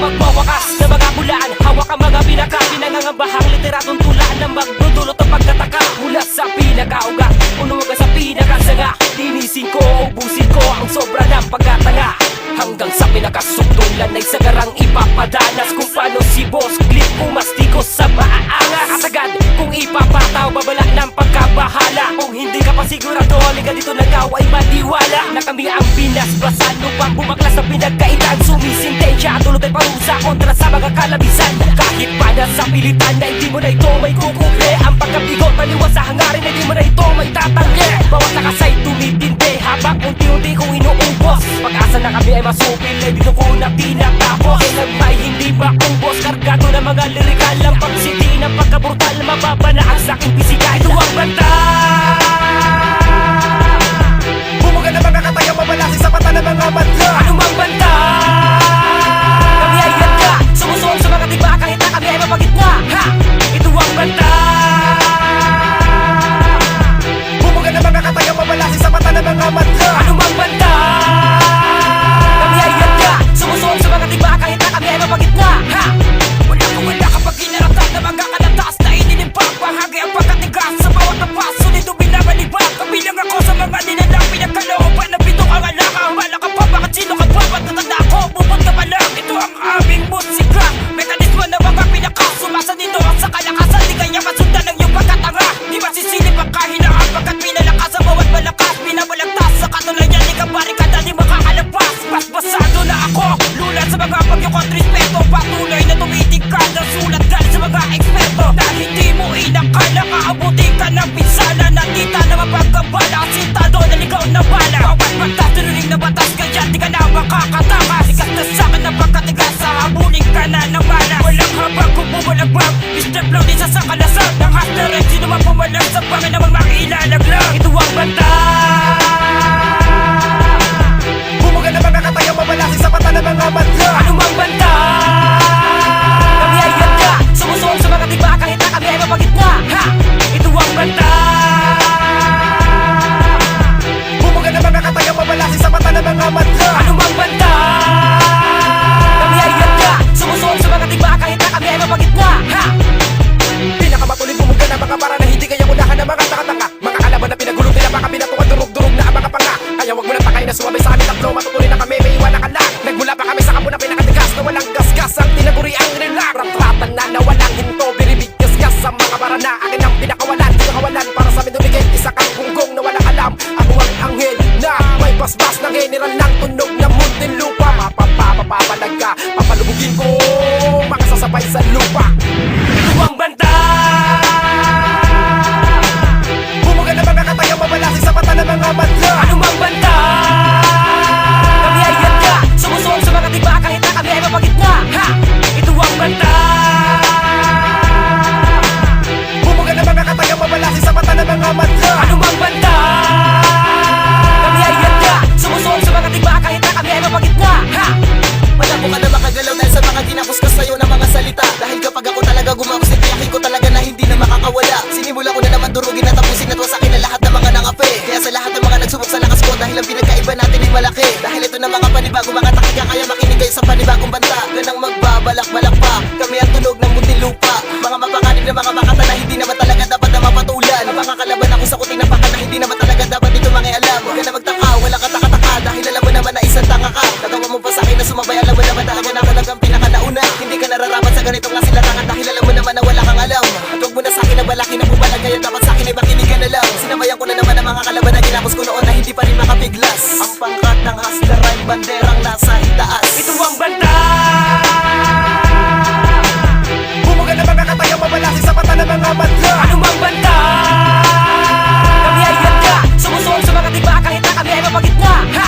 magwawakas na mga bulaan. Hawak ang mga pinaka, pinangangambahang literatong tulaan na magdudulot ang pagtataka. Mula sa pinakaugat, unuga sa pinakasanga, linisin ko, ubusin ko ang sobra ng pagkatanga. Hanggang sa pinakasuktulan ay sagarang ipapadanas kung paano si Boss Clip kumastikos sa maaangas. Agad kung ipapataw, babala ng pagkabahala. Kung hindi ka pa sigurado, halika dito na ikaw ay matiwala. Na kami ang binasbasan upang bumaklas sa pinagkaitan. Sumisintensya at tulot ay parusa kontra sa mga kalabisan. Kahit pa na sa pilitan na hindi mo na ito may kukuple. Ang pagkabigot taliwas sa hangarin na hindi mo na ito may tatanggi. Bawat nakasay tumitindi habang unti-unti kong inuubos. Pag-asa na kami ay masupil ay dito ko na pinatapos. Kailan may hindi makubos, kargado na mga lirikal. Ang pagsiti ng pagkabrutal, mababa na ang saking pisika. Ito ang banta. Bumuga na mga katayang mabalasin sa mata ng mga madla. Ano mang banta? Kami ay yadya, sumusuong sa mga tiba kahit na kami ay mapagitna. Ha! Ito ang banta. Bumuga na mga katayang mabalasin sa mata ng mga madla. Ano mang banta? Kami ay yadya, sumusuong sa mga tiba kahit na kami ay mapagitna. Ha! Wala kapag kinaratan na mga kalatas na ininimpak. Bahagi ang pagkatigas sa bawat napas, sulido binabalibak. Kabilang ako sa mga nilalang pinagkalooban na bitok ang alaka. Wala ka pa, bakit sino ka pa? Ba't natanda ako? Bubot ka pa lang. Ito ang aming musika, mekanismo na mga pinakas. Sumasan dito sa kalakasan, di kaya masundan ng iyong pagkatanga. Di masisilip ang kahinaan pagkat pinalakas ang bawat malakas. Pinabalagtas sa katulayan, di ka barikada, di makakalabas. Basbasado na ako, lulan sa mga pagyukot respeto. Patuloy na tumitigkad ang sulat galing sa mga eksperto. Dahil hindi mo inakala, kaabutin ka ng pinsala. Nakita na mapagkabala, sintado na ligaw na bala. Bawat batas, tinuling na batas, kaya di ka na makakatakas. Sikat na sa'kin na pagkatigas, sa habulin ka na ng balas. Walang habang kung bumalagbang, Mr. Blow din sa sakalasang. Nang hashtag, sino man pumalag sa pangin namang makiilalaglang. Ito ang banta. Bumuga na mga katayang mabalasin sa mata ng mga madla. Ano mang banta? Kami ay yadya, sumusuong sa mga tiba kahit na kami ay mapagitna. Ha! Ito ang banta. Bumuga na mga katayang mabalasin sa mata ng mga madla. Ano mang banta? Kami ay yadya, sumusuong sa mga tiba kahit na kami ay mapagitna. Ha! Pinakamatuloy bumuga na mga para na hindi kayang unahan ng mga takatanga. Mga kalaban na pinagulong nila baka binatukan durug-durug na ang mga panga. Kaya wag mo nang takay na sumabay sa amin tatlo. Matutuloy na kami, may iwanan ka lang. Nagmula pa kami sa kampo na pinakatigas na walang gasgas. Ang tinaguri ang nilang ratratan na walang hinto. Biribig gasgas sa mga para na akin ang pinakawalan. Pinakawalan para sa amin dumigay. Isa kang punggong na walang alam. Ako ang anghel na may basbas ng general ng tunog na muntin lupa. Mapapapapalag ka, papalubugin ko mga sasabay sa lupa. Ito ang banta. Bumuga na mga katayang mabalasin sa mata ng mga madla. Ano mang banta? Kami ay yadya, sumusuong sa mga tiba kahit na kami ay mapagitna. Ha! Ito ang banta. Bumuga na mga katayang mabalasin sa mata ng mga madla. Ano mang banta? Kami ay yadya, sumusuong sa mga tiba kahit na kami ay mapagitna. Ha! Wala ko ka na makagalaw dahil sa mga ginapos ko sa'yo na mga salita. Dahil kapag ako talaga gumapos, itiyakin ko talaga na hindi na makakawala. Sinimula ko na naman durugin at tapusin at wasakin na lahat ng mga nangape. Kaya sa lahat ng mga nagsubok sa lakas ko, dahil ang pinagkaiba natin ay malaki. Dahil ito na mga panibago, mga takika, kaya makinig kayo sa panibagong banta. Ganang magbabalak-balak pa, kami ang tunog ng muntinlupa. Mga mapanganib na mga makata na hindi naman talaga dapat na mapatulan. Ang mga kalaban ako sa kuting napaka na hindi naman talaga dapat ito mangialam. Huwag ka na magtaka, walang kataka-taka, dahil alam mo naman na isang tanga ka. Nagawa mo pa sa akin na sumabay, alam mo naman talaga na talagang pinakanauna. Hindi ka nararapat sa ganitong klase larangan dahil alam mo naman na wala kang alam. At huwag mo na sa akin na balaki na bumalag, kaya dapat sa akin ay makinig ka na lang. Sinabayan ko na naman ang mga kalaban na ginapos ko noon na hindi pa rin makapiglas. Ang pangkat ng hustler ay banderang nasa itaas. Ito ang banta. Bumuga na mga katayang mabalasin sa mata ng mga madla. Ano mang banta? Kami ay yadya, sumusuong sa mga tiba kahit na kami ay mapagitna. Ha!